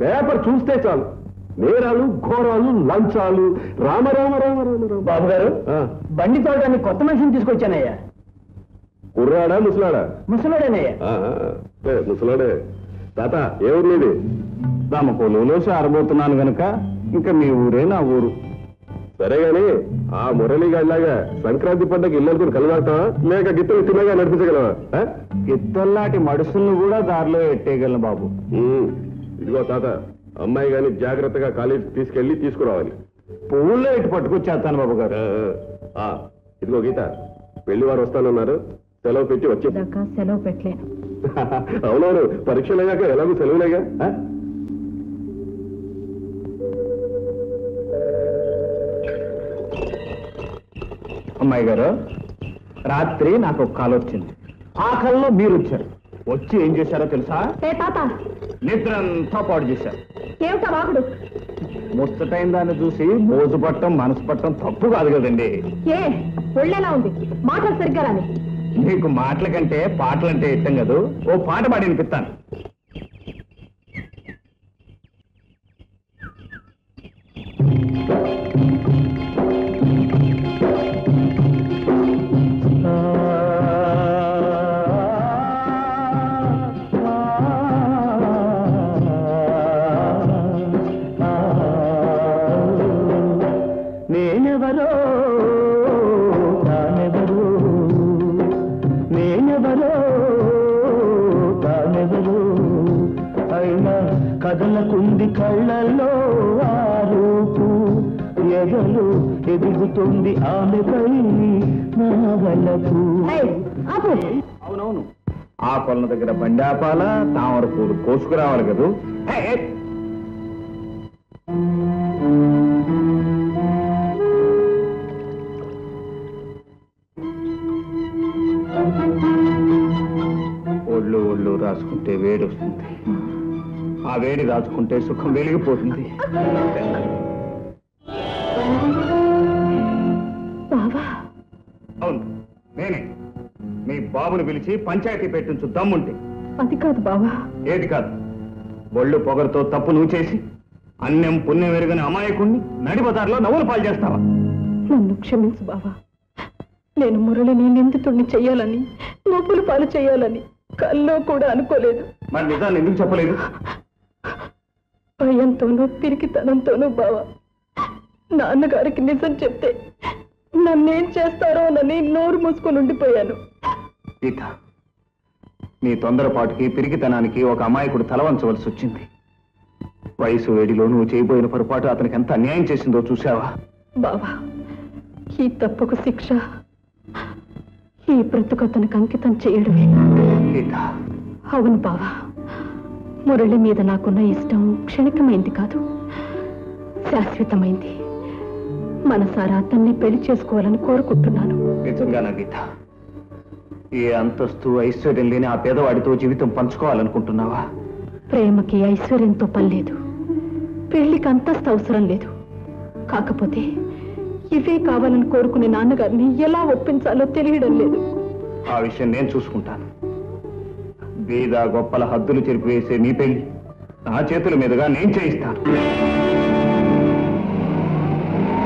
Paper చూస్తే చాలు నేరాలు ఘోరాలు లంచాలు రామ రామ రామ రామ రామ. బాబు గారు బండి తోడడానికి కొత్త మనిషిని తీసుకొచ్చానయ్యా. కుర్రాడా ముసలాడా? ముసలాడేనయ్యా. ముసలాడే. తాత ఏ ఊరు నీది? రామకోలులో ఆరబోతున్నాను గనుక ఇంకా మీ ఊరే నా ఊరు. సరే గాని ఆ మురళీగాడిలాగా సంక్రాంతి పండుగ ఇళ్ళనుకుని కలవాడతావా లేక గిత్తలు తిన్నగా నడిపించగలవా? గిత్తల్లాంటి మడుసులను కూడా దారిలో ఎట్టేయగలను బాబు. ఇదిగో తాత, అమ్మాయి గాని జాగ్రత్తగా కాలేజీ తీసుకెళ్లి తీసుకురావాలి. పువ్వుల్లో ఇటు పట్టుకొచ్చేస్తాను బాబు గారు. ఇదిగో గీత, పెళ్లి వారు వస్తానన్నారు, సెలవు పెట్టి వచ్చి. సెలవు పెట్టలేను. అవునవును, పరీక్షలు అయ్యాక ఎలాగో సెలవులేగా. అమ్మాయి గారు, రాత్రి నాకు ఒక కాల్ వచ్చింది. ఆ కాల్లో మీరు వచ్చారు. వచ్చి ఏం చేశారో తెలుసా? నిద్రంతా పాడు చేశారు. ఏమిటా వాగుడు? ముచ్చటైన దాన్ని చూసి మోజు పట్టడం మనసు పట్టడం తప్పు కాదు కదండి. ఏ ఒళ్ళెలా ఉంది? మాటలు సరిగ్గా రాని. నీకు మాటల కంటే పాటలంటే ఇష్టం కదూ. ఓ పాట పాడి వినిపిస్తాను. కదలకుంది కళ్ళల్లో ఆ రూపు, ఎగలు ఎదుగుతుంది ఆమెపై నా వలపు. అవునవును, ఆ కొలన దగ్గర బండాపాల తామర పూలు కోసుకురావాలి కదూ. ఒళ్ళు ఒళ్ళు రాసుకుంటే వేడి వస్తుంది, ఆ వేడి రాసుకుంటే సుఖం వెలిగిపోతుంది. అవును, నేనే మీ బాబుని పిలిచి పంచాయతీ పెట్టించు దమ్ముంటే. అది కాదు బావా. ఏది కాదు? ఒళ్ళు పొగరుతో తప్పు నువ్వు చేసి అన్నం పుణ్యం ఎరుగని అమాయకుణ్ణి నడిబజార్లో నవ్వులు పాలు చేస్తావా? నన్ను క్షమించు బావా. నేను మురళిని నిందితుడిని చెయ్యాలని, నవ్వులు పాలు చేయాలని కల్లో కూడా అనుకోలేదు. మరి నిజాన్ని ఎందుకు చెప్పలేదు? భయంతోనూ పిరికితనంతోనూ బావా, నాన్నగారికి నిజం చెప్తే నన్నేం చేస్తారోనని నోరు మూసుకొని ఉండిపోయాను. గీత, నీ తొందరపాటుకి పిరికితనానికి ఒక అమాయకుడు తలవంచవలసి వచ్చింది. వయసు వేడిలో నువ్వు చేయబోయిన పొరపాటు అతనికి ఎంత అన్యాయం చేసిందో చూసావా? బావా, ఈ తప్పుకు శిక్ష ఈ బ్రతుకు అతనికి అంకితం చేయడమే. గీత, అవును బావా, మురళి మీద నాకున్న ఇష్టం క్షణికమైంది కాదు, శాశ్వతమైంది. మనసారా అతన్ని పెళ్లి చేసుకోవాలని కోరుకుంటున్నాను. నిజంగానా గీత? ఏ అంతస్తు ఐశ్వర్యం లేని ఆ పేదవాడితో జీవితం పంచుకోవాలనుకుంటున్నావా? ప్రేమకి ఐశ్వర్యంతో పని లేదు, పెళ్లికి అంతస్తు అవసరం లేదు. కాకపోతే ఇవే కావాలని కోరుకునే నాన్నగారిని ఎలా ఒప్పించాలో తెలియడం లేదు. ఆ విషయం నేను చూసుకుంటాను. బీద గొప్పల హద్దులు చెరిపివేసే నీ పెళ్లి నా చేతుల మీదుగా నేను చేయిస్తాను.